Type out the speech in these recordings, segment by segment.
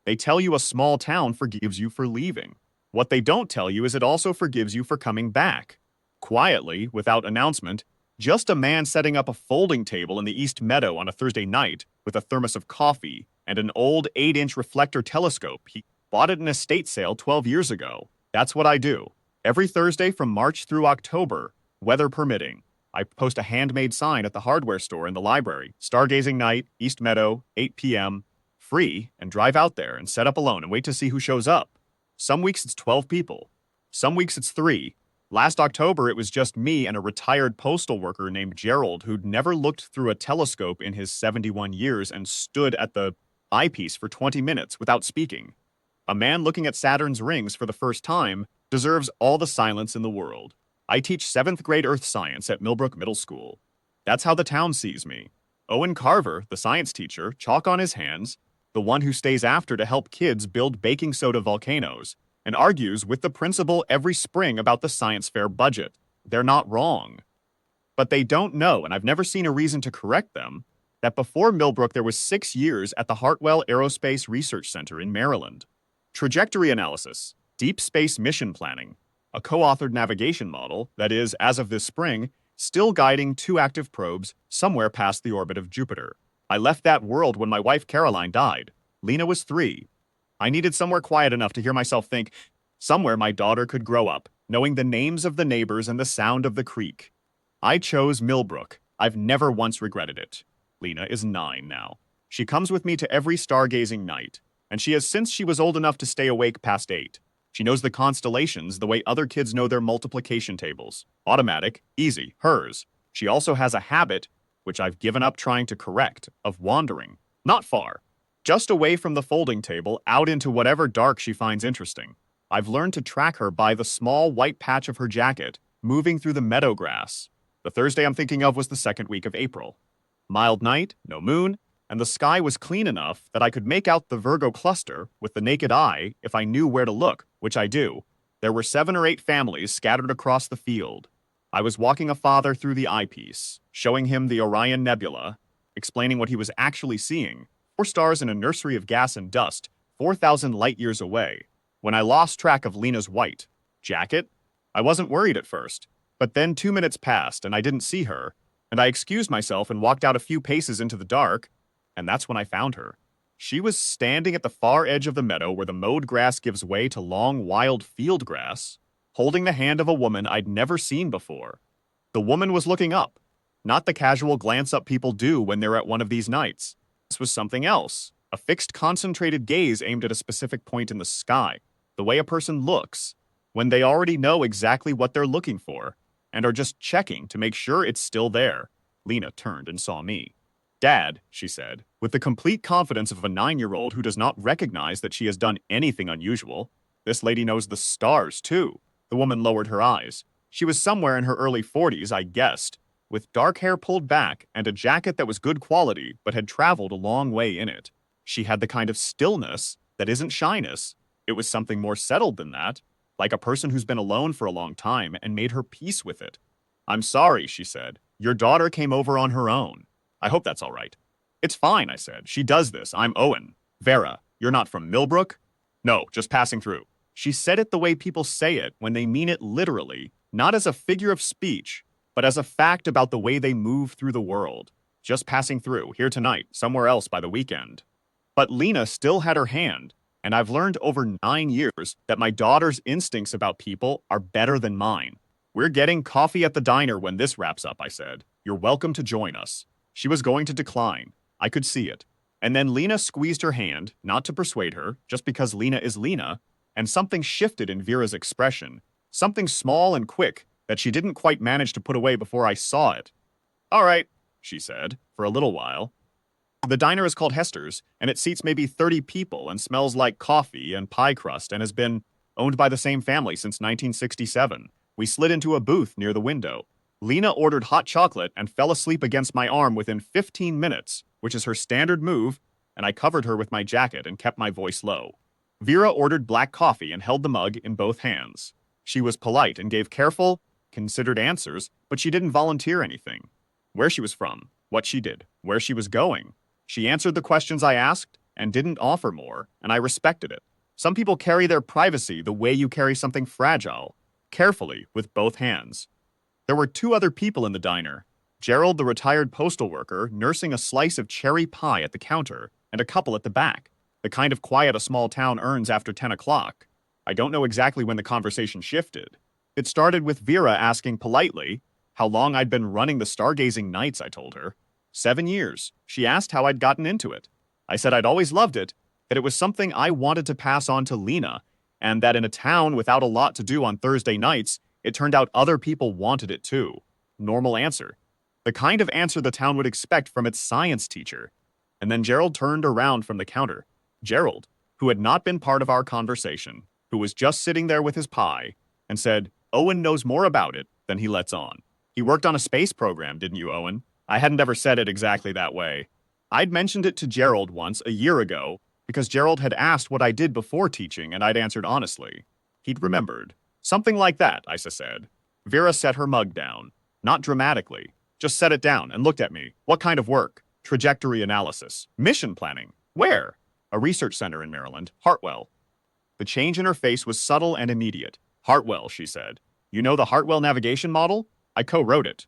They tell you a small town forgives you for leaving. What they don't tell you is it also forgives you for coming back. Quietly, without announcement, just a man setting up a folding table in the East Meadow on a Thursday night with a thermos of coffee and an old 8-inch reflector telescope. He bought at an estate sale 12 years ago. That's what I do. Every Thursday from March through October, weather permitting, I post a handmade sign at the hardware store in the library. Stargazing night, East Meadow, 8 p.m. Free, and drive out there and set up alone and wait to see who shows up. Some weeks it's 12 people. Some weeks it's 3. Last October, it was just me and a retired postal worker named Gerald who'd never looked through a telescope in his 71 years and stood at the eyepiece for 20 minutes without speaking. A man looking at Saturn's rings for the first time deserves all the silence in the world. I teach 7th grade earth science at Millbrook Middle School. That's how the town sees me. Owen Carver, the science teacher, chalk on his hands, the one who stays after to help kids build baking soda volcanoes, and argues with the principal every spring about the science fair budget. They're not wrong. But they don't know, and I've never seen a reason to correct them, that before Millbrook there was 6 years at the Hartwell Aerospace Research Center in Maryland. Trajectory analysis, deep space mission planning, a co-authored navigation model that is, as of this spring, still guiding 2 active probes somewhere past the orbit of Jupiter. I left that world when my wife Caroline died. Lena was 3. I needed somewhere quiet enough to hear myself think, somewhere my daughter could grow up, knowing the names of the neighbors and the sound of the creek. I chose Millbrook. I've never once regretted it. Lena is 9 now. She comes with me to every stargazing night, and she has since she was old enough to stay awake past 8. She knows the constellations the way other kids know their multiplication tables. Automatic, easy, hers. She also has a habit, which I've given up trying to correct, of wandering. Not far. Just away from the folding table, out into whatever dark she finds interesting. I've learned to track her by the small white patch of her jacket, moving through the meadow grass. The Thursday I'm thinking of was the 2nd week of April. Mild night, no moon, and the sky was clean enough that I could make out the Virgo cluster with the naked eye if I knew where to look, which I do. There were 7 or 8 families scattered across the field. I was walking a father through the eyepiece, showing him the Orion Nebula, explaining what he was actually seeing, 4 stars in a nursery of gas and dust, 4,000 light-years away, when I lost track of Lena's white jacket. I wasn't worried at first, but then 2 minutes passed and I didn't see her, and I excused myself and walked out a few paces into the dark, and that's when I found her. She was standing at the far edge of the meadow where the mowed grass gives way to long, wild field grass, holding the hand of a woman I'd never seen before. The woman was looking up, not the casual glance-up people do when they're at one of these nights. This was something else, a fixed, concentrated gaze aimed at a specific point in the sky, the way a person looks, when they already know exactly what they're looking for, and are just checking to make sure it's still there. Lena turned and saw me. "Dad," she said, with the complete confidence of a 9-year-old who does not recognize that she has done anything unusual. "This lady knows the stars, too." The woman lowered her eyes. She was somewhere in her early 40s, I guessed, with dark hair pulled back and a jacket that was good quality but had traveled a long way in it. She had the kind of stillness that isn't shyness. It was something more settled than that, like a person who's been alone for a long time and made her peace with it. "I'm sorry," she said. "Your daughter came over on her own. I hope that's all right." "It's fine," I said. "She does this. I'm Owen." "Vera, you're not from Millbrook?" "No, just passing through." She said it the way people say it when they mean it literally, not as a figure of speech, but as a fact about the way they move through the world. Just passing through, here tonight, somewhere else by the weekend. But Lena still had her hand, and I've learned over 9 years that my daughter's instincts about people are better than mine. "We're getting coffee at the diner when this wraps up," I said. "You're welcome to join us." She was going to decline. I could see it. And then Lena squeezed her hand, not to persuade her, just because Lena is Lena, and something shifted in Vera's expression, something small and quick that she didn't quite manage to put away before I saw it. "All right," she said, for a little while. "The diner is called Hester's, and it seats maybe 30 people and smells like coffee and pie crust and has been owned by the same family since 1967. We slid into a booth near the window. Lena ordered hot chocolate and fell asleep against my arm within 15 minutes, which is her standard move, and I covered her with my jacket and kept my voice low. Vera ordered black coffee and held the mug in both hands. She was polite and gave careful, considered answers, but she didn't volunteer anything. Where she was from, what she did, where she was going. She answered the questions I asked, and didn't offer more, and I respected it. Some people carry their privacy the way you carry something fragile, carefully with both hands. There were two other people in the diner. Gerald, the retired postal worker, nursing a slice of cherry pie at the counter, and a couple at the back, the kind of quiet a small town earns after 10 o'clock. I don't know exactly when the conversation shifted. It started with Vera asking politely how long I'd been running the stargazing nights, I told her. 7 years. She asked how I'd gotten into it. I said I'd always loved it, that it was something I wanted to pass on to Lena, and that in a town without a lot to do on Thursday nights, it turned out other people wanted it too. Normal answer. The kind of answer the town would expect from its science teacher. And then Gerald turned around from the counter. Gerald, who had not been part of our conversation, who was just sitting there with his pie, and said, Owen knows more about it than he lets on. You worked on a space program, didn't you, Owen? I hadn't ever said it exactly that way. I'd mentioned it to Gerald once a year ago because Gerald had asked what I did before teaching and I'd answered honestly. He'd remembered. Something like that, Isa said. Vera set her mug down. Not dramatically. Just set it down and looked at me. What kind of work? Trajectory analysis. Mission planning. Where? A research center in Maryland. Hartwell. The change in her face was subtle and immediate. Hartwell, she said. You know the Hartwell navigation model? I co-wrote it.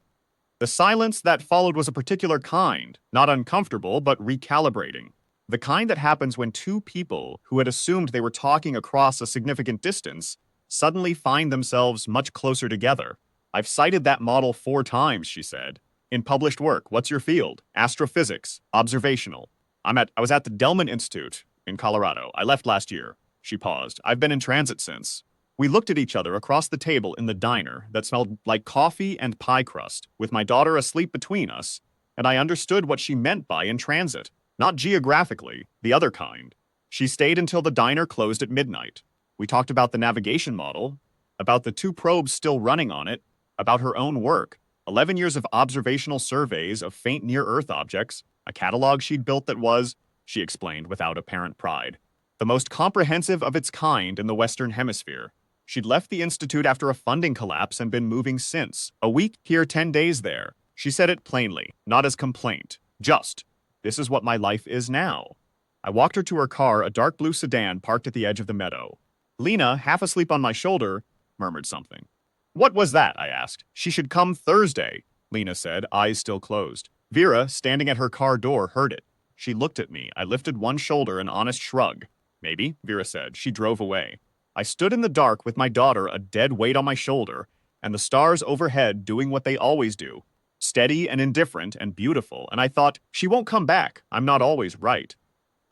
The silence that followed was a particular kind, not uncomfortable, but recalibrating. The kind that happens when two people who had assumed they were talking across a significant distance suddenly find themselves much closer together. I've cited that model 4 times, she said. In published work, what's your field? Astrophysics, observational. I was at the Delman Institute in Colorado. I left last year. She paused. I've been in transit since. We looked at each other across the table in the diner that smelled like coffee and pie crust, with my daughter asleep between us, and I understood what she meant by in transit. Not geographically, the other kind. She stayed until the diner closed at midnight. We talked about the navigation model, about the 2 probes still running on it, about her own work, 11 years of observational surveys of faint near-Earth objects, a catalog she'd built that was, she explained without apparent pride, the most comprehensive of its kind in the Western Hemisphere. She'd left the Institute after a funding collapse and been moving since. A week here, 10 days there. She said it plainly, not as complaint. Just, this is what my life is now. I walked her to her car, a dark blue sedan parked at the edge of the meadow. Lena, half asleep on my shoulder, murmured something. What was that? I asked. She should come Thursday, Lena said, eyes still closed. Vera, standing at her car door, heard it. She looked at me. I lifted one shoulder, an honest shrug. Maybe, Vera said. She drove away. I stood in the dark with my daughter, a dead weight on my shoulder, and the stars overhead doing what they always do. Steady and indifferent and beautiful, and I thought, she won't come back. I'm not always right.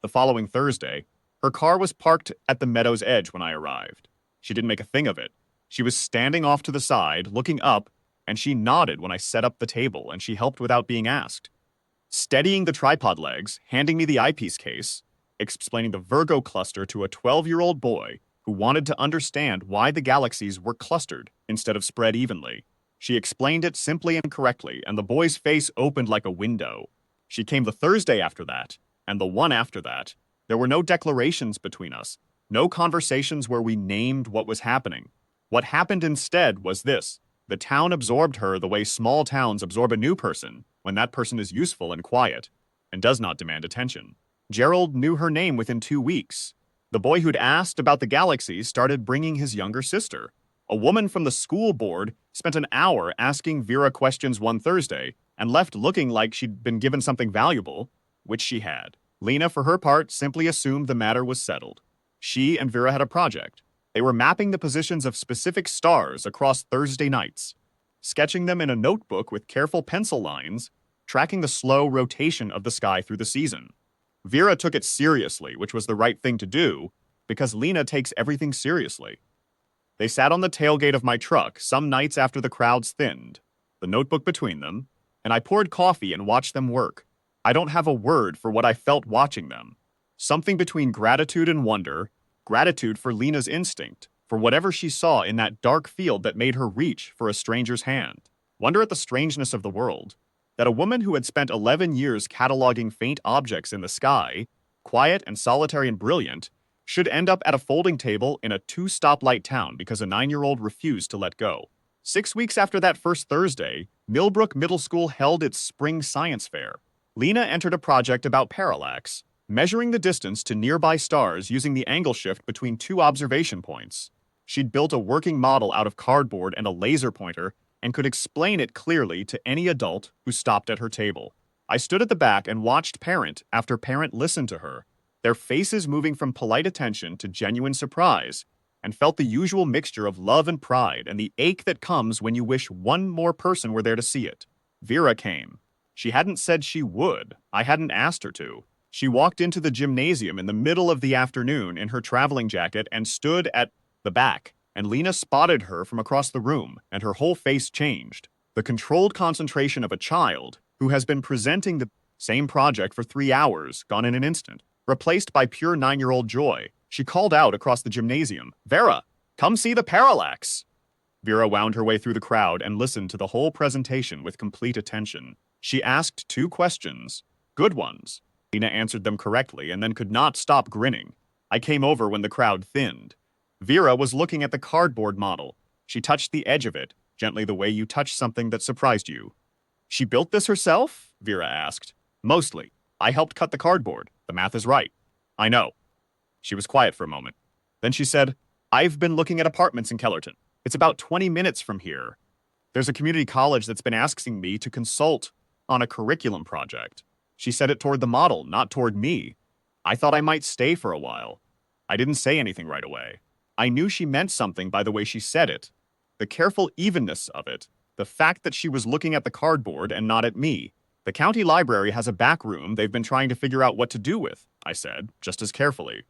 The following Thursday, her car was parked at the meadow's edge when I arrived. She didn't make a thing of it. She was standing off to the side, looking up, and she nodded when I set up the table, and she helped without being asked. Steadying the tripod legs, handing me the eyepiece case, explaining the Virgo cluster to a 12-year-old boy who wanted to understand why the galaxies were clustered instead of spread evenly. She explained it simply and correctly, and the boy's face opened like a window. She came the Thursday after that, and the one after that. There were no declarations between us, no conversations where we named what was happening. What happened instead was this. The town absorbed her the way small towns absorb a new person when that person is useful and quiet and does not demand attention. Gerald knew her name within 2 weeks. The boy who'd asked about the galaxies started bringing his younger sister. A woman from the school board spent an hour asking Vera questions one Thursday and left looking like she'd been given something valuable, which she had. Lena, for her part, simply assumed the matter was settled. She and Vera had a project. They were mapping the positions of specific stars across Thursday nights, sketching them in a notebook with careful pencil lines, tracking the slow rotation of the sky through the season. Vera took it seriously, which was the right thing to do, because Lena takes everything seriously. They sat on the tailgate of my truck some nights after the crowds thinned, the notebook between them, and I poured coffee and watched them work. I don't have a word for what I felt watching them. Something between gratitude and wonder, gratitude for Lena's instinct, for whatever she saw in that dark field that made her reach for a stranger's hand. Wonder at the strangeness of the world. That a woman who had spent 11 years cataloging faint objects in the sky, quiet and solitary and brilliant, should end up at a folding table in a 2-stoplight town because a 9-year-old refused to let go. 6 weeks after that first Thursday, Millbrook Middle School held its spring science fair. Lena entered a project about parallax, measuring the distance to nearby stars using the angle shift between two observation points. She'd built a working model out of cardboard and a laser pointer and could explain it clearly to any adult who stopped at her table. I stood at the back and watched parent after parent listen to her, their faces moving from polite attention to genuine surprise, and felt the usual mixture of love and pride and the ache that comes when you wish one more person were there to see it. Vera came. She hadn't said she would. I hadn't asked her to. She walked into the gymnasium in the middle of the afternoon in her traveling jacket and stood at the back, and Lena spotted her from across the room, and her whole face changed. The controlled concentration of a child who has been presenting the same project for 3 hours gone in an instant, replaced by pure 9-year-old joy. She called out across the gymnasium, "Vera, come see the parallax!" Vera wound her way through the crowd and listened to the whole presentation with complete attention. She asked 2 questions, good ones. Lena answered them correctly and then could not stop grinning. I came over when the crowd thinned. Vera was looking at the cardboard model. She touched the edge of it, gently the way you touch something that surprised you. "She built this herself?" Vera asked. "Mostly. I helped cut the cardboard. The math is right." "I know." She was quiet for a moment. Then she said, "I've been looking at apartments in Kellerton. It's about 20 minutes from here. There's a community college that's been asking me to consult on a curriculum project." She said it toward the model, not toward me. I thought I might stay for a while. I didn't say anything right away. I knew she meant something by the way she said it. The careful evenness of it. The fact that she was looking at the cardboard and not at me. "The county library has a back room they've been trying to figure out what to do with," I said, just as carefully.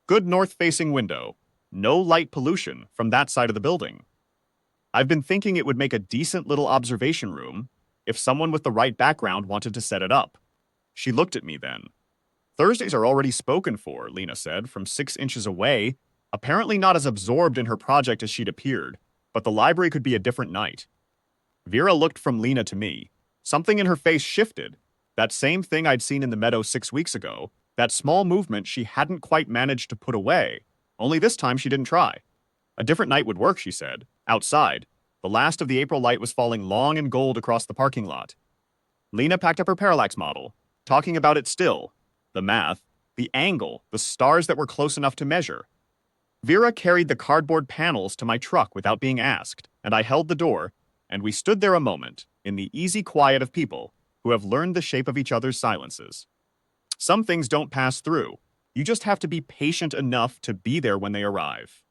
"Good north-facing window. No light pollution from that side of the building. I've been thinking it would make a decent little observation room if someone with the right background wanted to set it up." She looked at me then. "Thursdays are already spoken for," Lena said, from 6 inches away, apparently not as absorbed in her project as she'd appeared, but the library could be a different night. Vera looked from Lena to me. Something in her face shifted. That same thing I'd seen in the meadow 6 weeks ago, that small movement she hadn't quite managed to put away. Only this time she didn't try. A different night would work, she said. Outside. The last of the April light was falling long and gold across the parking lot. Lena packed up her parallax model, talking about it still. The math, the angle, the stars that were close enough to measure. Vera carried the cardboard panels to my truck without being asked, and I held the door, and we stood there a moment, in the easy quiet of people who have learned the shape of each other's silences. Some things don't pass through. You just have to be patient enough to be there when they arrive.